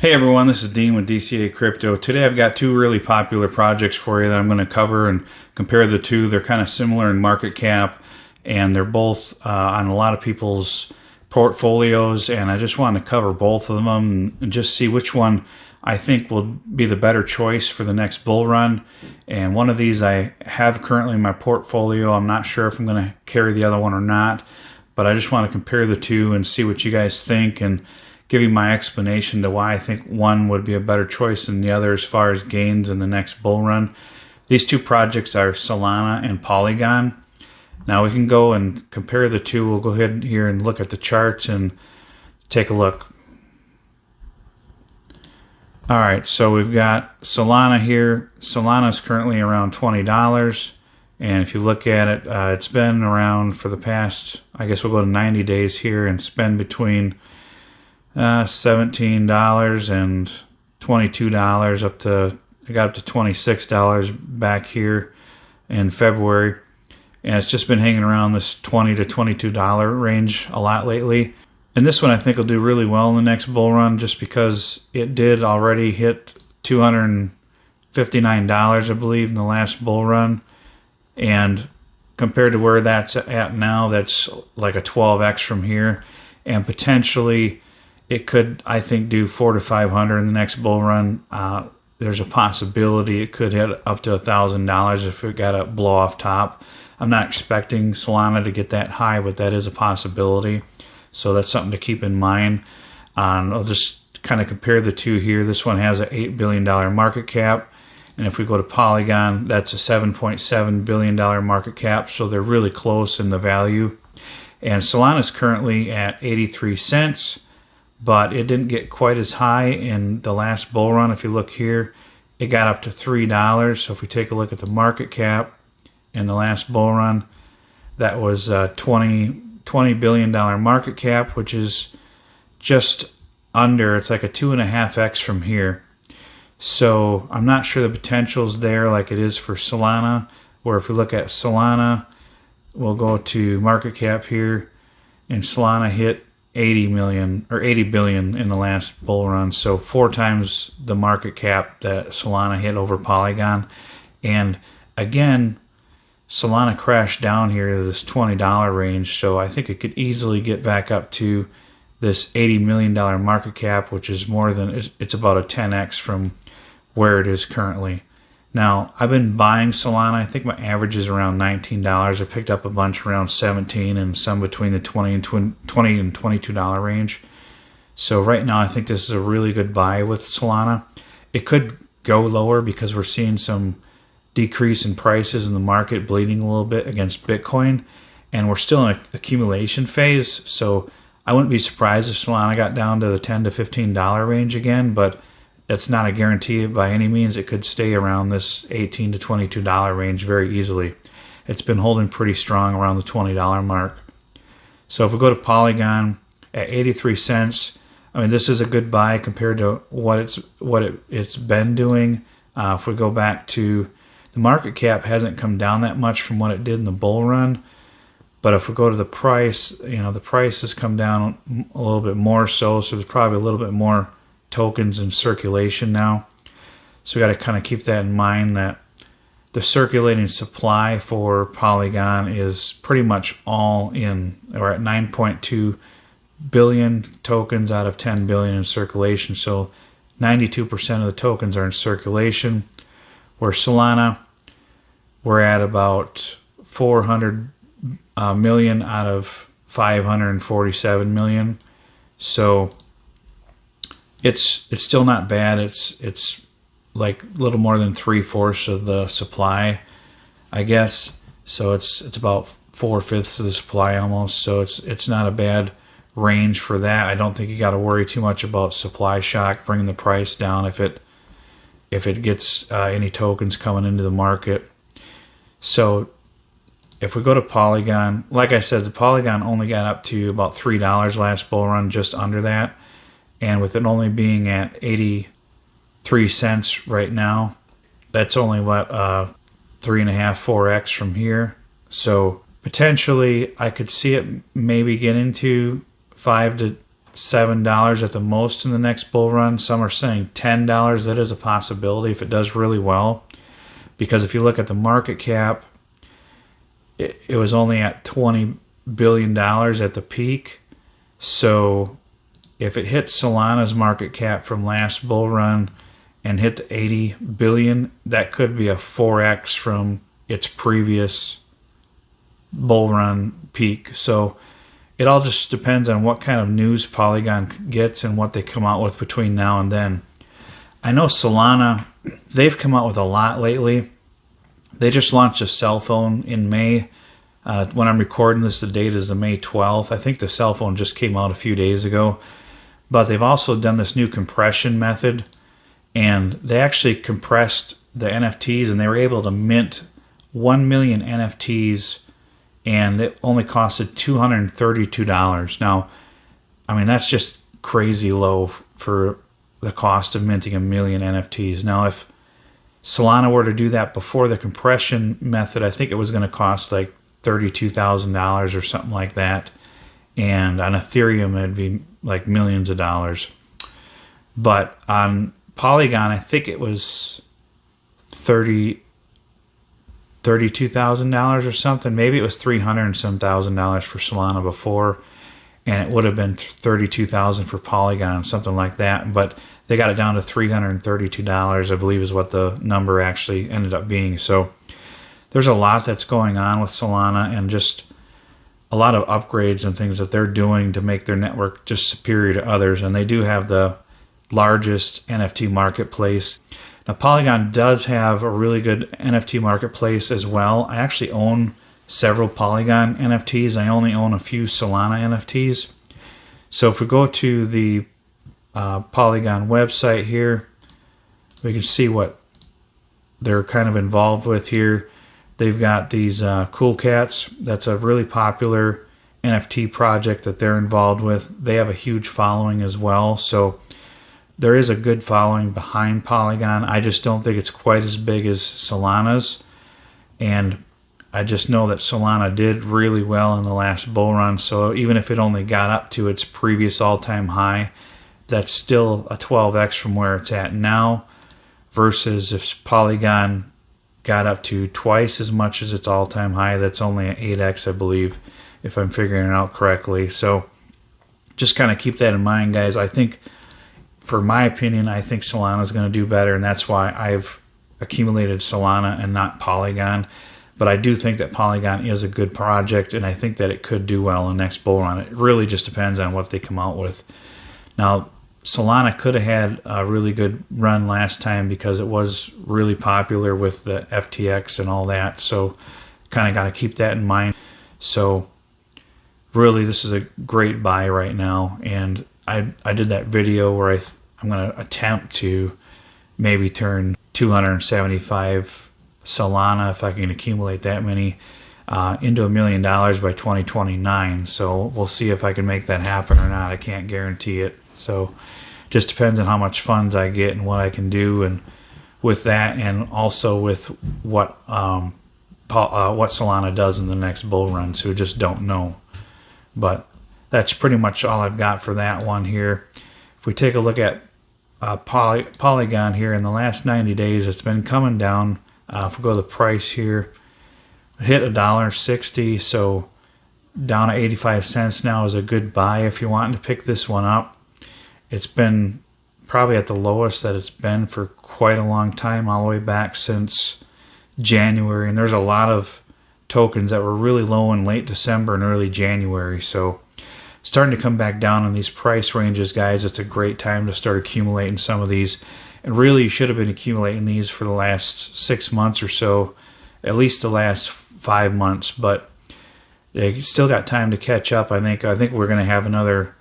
Hey everyone, this is Dean with DCA Crypto. Today I've got two really popular projects for you that I'm going to cover and compare the two. They're kind of similar in market cap and they're both on a lot of people's portfolios, and I just want to cover both of them and just see which one I think will be the better choice for the next bull run. And one of these I have currently in my portfolio. I'm not sure if I'm going to carry the other one or not, but I just want to compare the two and see what you guys think and give you my explanation to why I think one would be a better choice than the other as far as gains in the next bull run. These two projects are Solana and Polygon. Now we can go and compare the two. We'll go ahead here and look at the charts and take a look. All right, so we've got Solana here. Solana is currently around $20. And if you look at it, it's been around for the past, I guess we'll go to 90 days here and spend between $17 and $22 up to, I got up to $26 back here in February, and it's just been hanging around this $20 to $22 range a lot lately. And this one I think will do really well in the next bull run just because it did already hit $259 I believe in the last bull run, and compared to where that's at now, that's like a 12x from here, and potentially it could, I think, do 400 to 500 in the next bull run. There's a possibility it could hit up to $1,000 if it got a blow off top. I'm not expecting Solana to get that high, but that is a possibility. So that's something to keep in mind. I'll just kind of compare the two here. This one has an $8 billion market cap. And if we go to Polygon, that's a $7.7 billion market cap. So they're really close in the value. And Solana is currently at 83 cents. But it didn't get quite as high in the last bull run. If you look here, it got up to $3. So if we take a look at the market cap in the last bull run, that was $20 billion market cap, which is just under, it's like a 2.5x from here. So I'm not sure the potential's there like it is for Solana, where if we look at Solana, we'll go to market cap here, and Solana hit 80 million or 80 billion in the last bull run, so 4 times the market cap that Solana hit over Polygon. And again, Solana crashed down here to this $20 range, so I think it could easily get back up to this $80 million market cap, which is more than, it's about a 10x from where it is currently. Now, I've been buying Solana. I think my average is around $19. I picked up a bunch around $17 and some between the $20 and $22 range. So right now, I think this is a really good buy with Solana. It could go lower because we're seeing some decrease in prices in the market, bleeding a little bit against Bitcoin, and we're still in an accumulation phase. So I wouldn't be surprised if Solana got down to the $10 to $15 range again, but that's not a guarantee by any means. It could stay around this $18 to $22 range very easily. It's been holding pretty strong around the $20 mark. So if we go to Polygon at 83 cents, I mean, this is a good buy compared to what it's been doing. If we go back to the market cap, hasn't come down that much from what it did in the bull run. But if we go to the price, the price has come down a little bit more so there's probably a little bit more tokens in circulation now. So we got to kind of keep that in mind, that the circulating supply for Polygon is pretty much all in. We're at 9.2 billion tokens out of 10 billion in circulation. So 92% of the tokens are in circulation. Where Solana, we're at about 400 million out of 547 million. So it's still not bad. It's like a little more than 3/4 of the supply, I guess. So it's about 4/5 of the supply almost. So it's not a bad range for that. I don't think you got to worry too much about supply shock bringing the price down if it gets any tokens coming into the market. So if we go to Polygon, like I said, the Polygon only got up to about $3 last bull run, just under that. And with it only being at 83 cents right now, that's only what 3.5, 4x from here. So potentially I could see it maybe get into 5 to $7 at the most in the next bull run. Some are saying $10. That is a possibility if it does really well. Because if you look at the market cap, it was only at $20 billion at the peak. So if it hits Solana's market cap from last bull run and hit the 80 billion, that could be a 4x from its previous bull run peak. So it all just depends on what kind of news Polygon gets and what they come out with between now and then. I know Solana, they've come out with a lot lately. They just launched a cell phone in May. When I'm recording this, the date is the May 12th. I think the cell phone just came out a few days ago. But they've also done this new compression method, and they actually compressed the NFTs, and they were able to mint 1 million NFTs, and it only costed $232. Now, I mean, that's just crazy low for the cost of minting 1 million NFTs. Now, if Solana were to do that before the compression method, I think it was going to cost like $32,000 or something like that. And on Ethereum, it'd be like millions of dollars. But on Polygon, I think it was $32,000 or something. Maybe it was $300 and some thousand dollars for Solana before, and it would have been $32,000 for Polygon, something like that. But they got it down to $332, I believe, is what the number actually ended up being. So there's a lot that's going on with Solana, and just a lot of upgrades and things that they're doing to make their network just superior to others. And they do have the largest NFT marketplace. Now, Polygon does have a really good NFT marketplace as well. I actually own several Polygon NFTs. I only own a few Solana NFTs. So if we go to the Polygon website here, we can see what they're kind of involved with here. They've got these Cool Cats. That's a really popular NFT project that they're involved with. They have a huge following as well. So there is a good following behind Polygon. I just don't think it's quite as big as Solana's. And I just know that Solana did really well in the last bull run. So even if it only got up to its previous all-time high, that's still a 12x from where it's at now. Versus if Polygon got up to twice as much as its all-time high, that's only an 8x, I believe, if I'm figuring it out correctly. So just kind of keep that in mind, guys. I think, for my opinion, I think Solana is going to do better, and that's why I've accumulated Solana and not Polygon. But I do think that Polygon is a good project, and I think that it could do well in the next bull run. It really just depends on what they come out with. Now, Solana could have had a really good run last time because it was really popular with the FTX and all that. So kind of got to keep that in mind. So really, this is a great buy right now. And I did that video where I'm going to attempt to maybe turn 275 Solana, if I can accumulate that many, into $1 million by 2029. So we'll see if I can make that happen or not. I can't guarantee it. So just depends on how much funds I get and what I can do, and with that, and also with what Solana does in the next bull run. So we just don't know. But that's pretty much all I've got for that one here. If we take a look at Polygon here in the last 90 days, it's been coming down. If we go to the price here, hit $1.60, so down to 85 cents now is a good buy if you're wanting to pick this one up. It's been probably at the lowest that it's been for quite a long time, all the way back since January. And there's a lot of tokens that were really low in late December and early January. So starting to come back down in these price ranges, guys. It's a great time to start accumulating some of these. And really, you should have been accumulating these for the last 6 months or so, at least the last 5 months. But they still got time to catch up. I think we're going to have another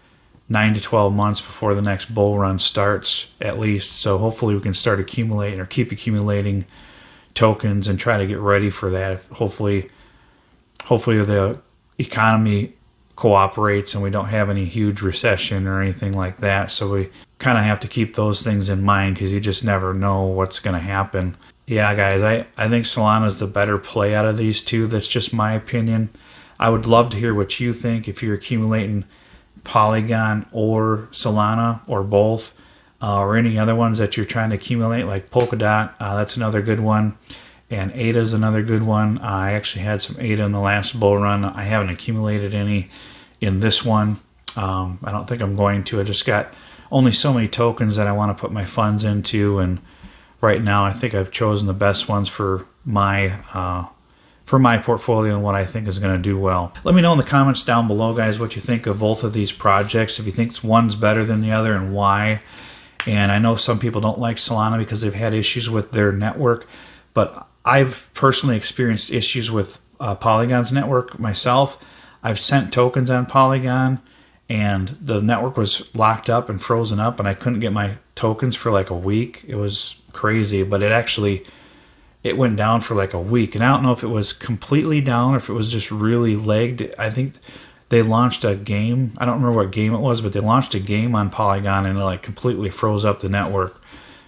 9 to 12 months before the next bull run starts, at least. So hopefully we can start accumulating or keep accumulating tokens and try to get ready for that. Hopefully the economy cooperates and we don't have any huge recession or anything like that. So we kind of have to keep those things in mind, because you just never know what's going to happen. Yeah, guys, I think Solana is the better play out of these two. That's just my opinion. I would love to hear what you think. If you're accumulating Polygon or Solana or both, or any other ones that you're trying to accumulate, like Polkadot, that's another good one. And ADA is another good one. I actually had some ADA in the last bull run. I haven't accumulated any in this one. I don't think I'm going to. I just got only so many tokens that I want to put my funds into, and right now I think I've chosen the best ones for my portfolio and what I think is going to do well. Let me know in the comments down below, guys, what you think of both of these projects. If you think one's better than the other and why. And I know some people don't like Solana because they've had issues with their network, but I've personally experienced issues with Polygon's network myself. I've sent tokens on Polygon, and the network was locked up and frozen up, and I couldn't get my tokens for like a week. It was crazy, but it went down for like a week. And I don't know if it was completely down or if it was just really lagged. I think they launched a game. I don't remember what game it was, but they launched a game on Polygon, and it like completely froze up the network.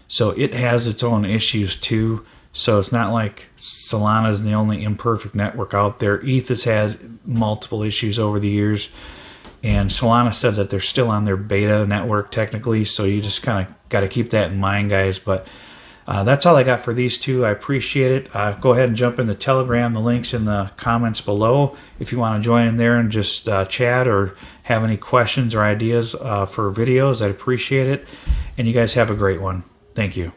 So it has its own issues too. So it's not like Solana is the only imperfect network out there. ETH has had multiple issues over the years. And Solana said that they're still on their beta network technically. So you just kind of got to keep that in mind, guys. But that's all I got for these two. I appreciate it. Go ahead and jump in the Telegram. The link's in the comments below. If you want to join in there and just chat or have any questions or ideas for videos, I'd appreciate it. And you guys have a great one. Thank you.